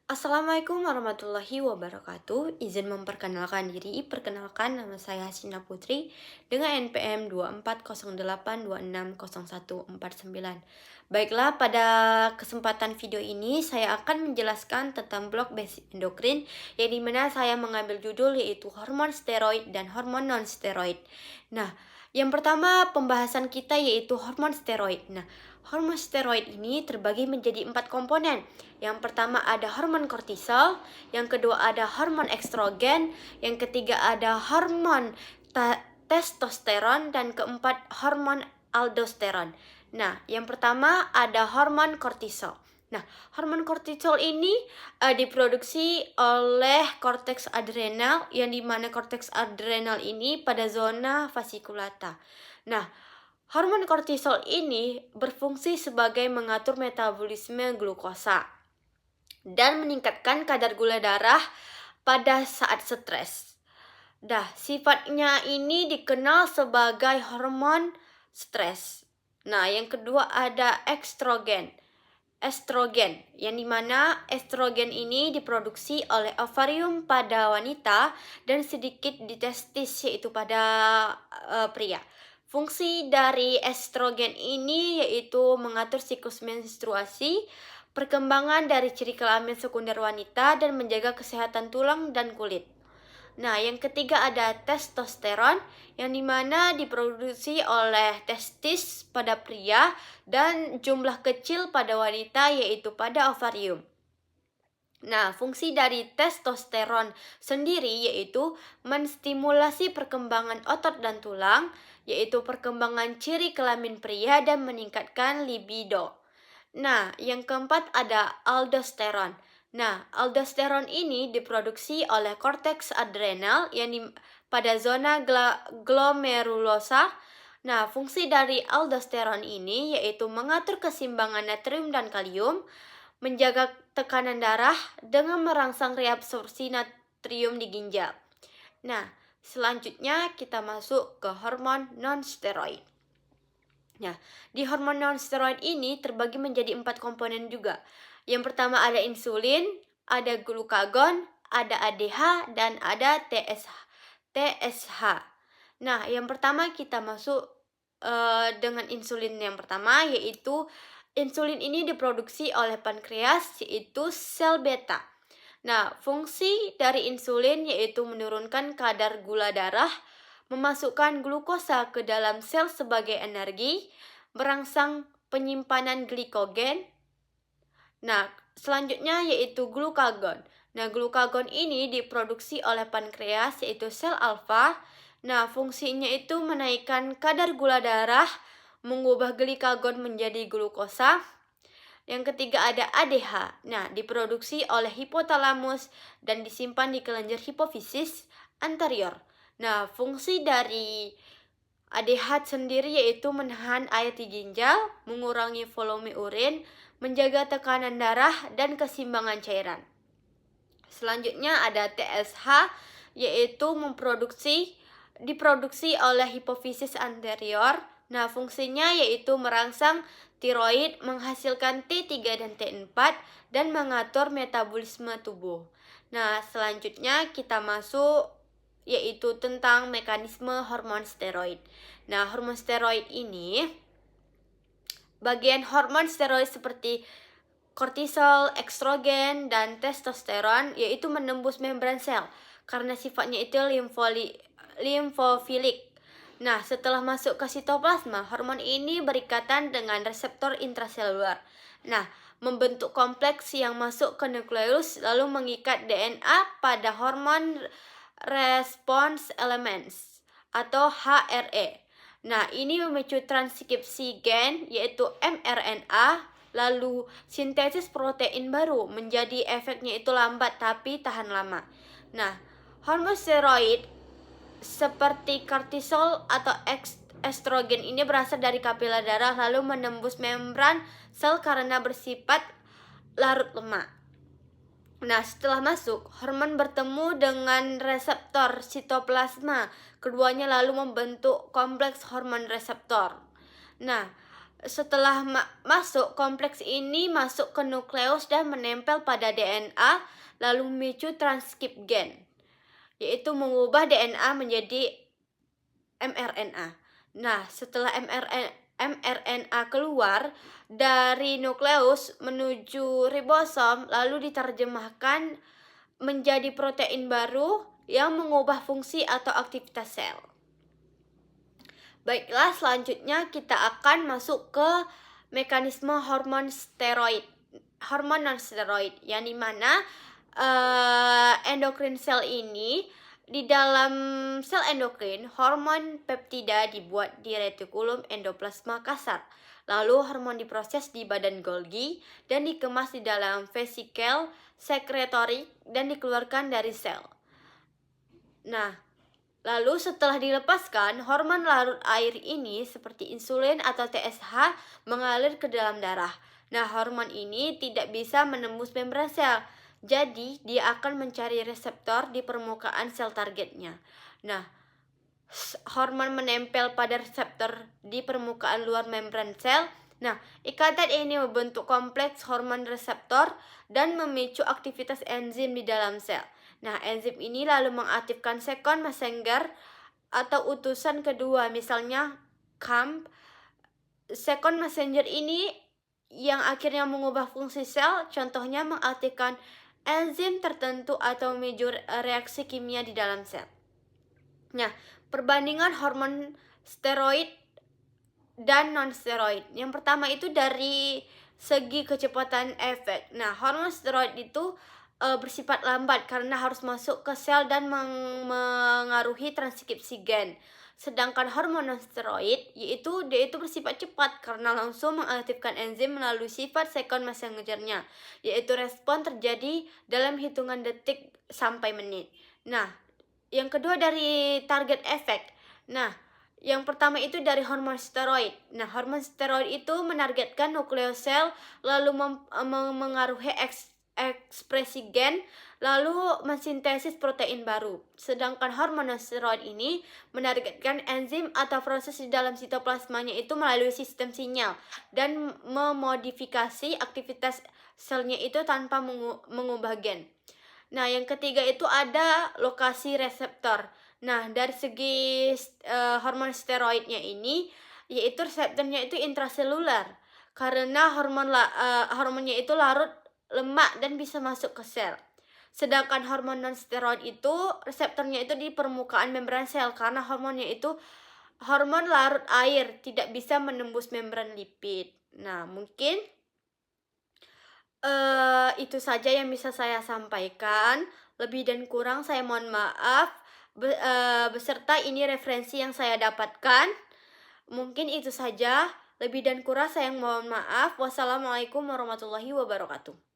Assalamualaikum warahmatullahi wabarakatuh. Izin memperkenalkan diri. Perkenalkan, nama saya Hasina Putri dengan NPM 2408260149. Baiklah, pada kesempatan video ini saya akan menjelaskan tentang blok basic endokrin, yang dimana saya mengambil judul yaitu hormon steroid dan hormon non-steroid. Nah, yang pertama pembahasan kita yaitu hormon steroid. Nah, hormon steroid ini terbagi menjadi 4 komponen. Yang pertama ada hormon kortisol, yang kedua ada hormon estrogen, yang ketiga ada hormon testosteron, dan keempat hormon aldosteron. Nah, yang pertama ada hormon kortisol. Nah, hormon kortisol ini diproduksi oleh korteks adrenal, yang dimana korteks adrenal ini pada zona fasciculata. Nah, hormon kortisol ini berfungsi sebagai mengatur metabolisme glukosa dan meningkatkan kadar gula darah pada saat stres. Sifatnya ini dikenal sebagai hormon stres. Nah, yang kedua ada estrogen. Yang dimana estrogen ini diproduksi oleh ovarium pada wanita dan sedikit di testis yaitu pada pria. Fungsi dari estrogen ini yaitu mengatur siklus menstruasi, perkembangan dari ciri kelamin sekunder wanita, dan menjaga kesehatan tulang dan kulit. Nah, yang ketiga ada testosteron, yang dimana diproduksi oleh testis pada pria dan jumlah kecil pada wanita yaitu pada ovarium. Nah, fungsi dari testosteron sendiri yaitu menstimulasi perkembangan otot dan tulang, yaitu perkembangan ciri kelamin pria dan meningkatkan libido. Nah, yang keempat ada aldosteron. Nah, aldosteron ini diproduksi oleh korteks adrenal pada zona glomerulosa. Nah, fungsi dari aldosteron ini yaitu mengatur keseimbangan natrium dan kalium, menjaga tekanan darah dengan merangsang reabsorpsi natrium di ginjal. Nah, selanjutnya kita masuk ke hormon non-steroid. Nah, di hormon non-steroid ini terbagi menjadi 4 komponen juga. Yang pertama ada insulin, ada glukagon, ada ADH, dan ada TSH. Nah, yang pertama kita masuk dengan insulin yang pertama, yaitu insulin ini diproduksi oleh pankreas, yaitu sel beta. Nah, fungsi dari insulin yaitu menurunkan kadar gula darah, memasukkan glukosa ke dalam sel sebagai energi, merangsang penyimpanan glikogen. Nah, selanjutnya yaitu glukagon. Nah, glukagon ini diproduksi oleh pankreas yaitu sel alfa. Nah, fungsinya itu menaikkan kadar gula darah, mengubah glikagon menjadi glukosa. Yang ketiga ada ADH. Nah, diproduksi oleh hipotalamus dan disimpan di kelenjar hipofisis anterior. Nah, fungsi dari ADH sendiri yaitu menahan air di ginjal, mengurangi volume urin, menjaga tekanan darah, dan keseimbangan cairan. Selanjutnya ada TSH, yaitu diproduksi oleh hipofisis anterior. Nah, fungsinya yaitu merangsang tiroid, menghasilkan T3 dan T4, dan mengatur metabolisme tubuh. Nah, selanjutnya kita masuk yaitu tentang mekanisme hormon steroid. Nah, hormon steroid ini, bagian hormon steroid seperti kortisol, estrogen, dan testosteron yaitu menembus membran sel karena sifatnya itu limfofilik. Nah, setelah masuk ke sitoplasma, hormon ini berikatan dengan reseptor intraselular. Nah, membentuk kompleks yang masuk ke nukleus lalu mengikat DNA pada hormon response elements atau HRE. Nah, ini memicu transkripsi gen yaitu mRNA, lalu sintesis protein baru, menjadi efeknya itu lambat tapi tahan lama. Nah, hormon steroid seperti kortisol atau estrogen ini berasal dari kapiler darah lalu menembus membran sel karena bersifat larut lemak. Nah, setelah masuk, hormon bertemu dengan reseptor sitoplasma. Keduanya lalu membentuk kompleks hormon reseptor. Nah, setelah masuk, kompleks ini masuk ke nukleus dan menempel pada DNA, lalu memicu transkrip gen, yaitu mengubah DNA menjadi mRNA. Nah, setelah mRNA keluar dari nukleus menuju ribosom, lalu diterjemahkan menjadi protein baru yang mengubah fungsi atau aktivitas sel. Baiklah, selanjutnya kita akan masuk ke mekanisme hormon steroid, hormon non-steroid, yang dimana endokrin sel ini, di dalam sel endokrin, hormon peptida dibuat di retikulum endoplasma kasar. Lalu hormon diproses di badan Golgi dan dikemas di dalam vesikel sekretorik dan dikeluarkan dari sel. Nah, lalu setelah dilepaskan, hormon larut air ini seperti insulin atau TSH mengalir ke dalam darah. Nah, hormon ini tidak bisa menembus membran sel. Jadi, dia akan mencari reseptor di permukaan sel targetnya. Nah, hormon menempel pada reseptor di permukaan luar membran sel. Nah, ikatan ini membentuk kompleks hormon reseptor dan memicu aktivitas enzim di dalam sel. Nah, enzim ini lalu mengaktifkan second messenger atau utusan kedua, misalnya CAMP. Second messenger ini yang akhirnya mengubah fungsi sel, contohnya mengaktifkan enzim tertentu atau memicu reaksi kimia di dalam sel. Nah, perbandingan hormon steroid dan non-steroid. Yang pertama itu dari segi kecepatan efek. Nah, hormon steroid itu bersifat lambat karena harus masuk ke sel dan mengaruhi transkripsi gen. Sedangkan hormon non-steroid dia itu bersifat cepat karena langsung mengaktifkan enzim melalui sifat second messenger-nya, yaitu respon terjadi dalam hitungan detik sampai menit. Nah, yang kedua dari target efek. Nah, yang pertama itu dari hormon steroid. Nah, hormon steroid itu menargetkan nukleus sel, lalu mengaruhi ekspresi gen, lalu mensintesis protein baru. Sedangkan hormon non-steroid ini menargetkan enzim atau proses di dalam sitoplasmanya itu melalui sistem sinyal dan memodifikasi aktivitas selnya itu tanpa mengubah gen. Nah, yang ketiga itu ada lokasi reseptor. Nah, dari segi hormon steroidnya ini, yaitu reseptornya itu intraseluler, karena hormonnya itu larut lemak dan bisa masuk ke sel. Sedangkan hormon non-steroid itu reseptornya itu di permukaan membran sel karena hormonnya itu hormon larut air, tidak bisa menembus membran lipid. Nah, mungkin itu saja yang bisa saya sampaikan. Lebih dan kurang saya mohon maaf. Beserta ini referensi yang saya dapatkan. Mungkin itu saja. Lebih dan kurang saya mohon maaf. Wassalamualaikum warahmatullahi wabarakatuh.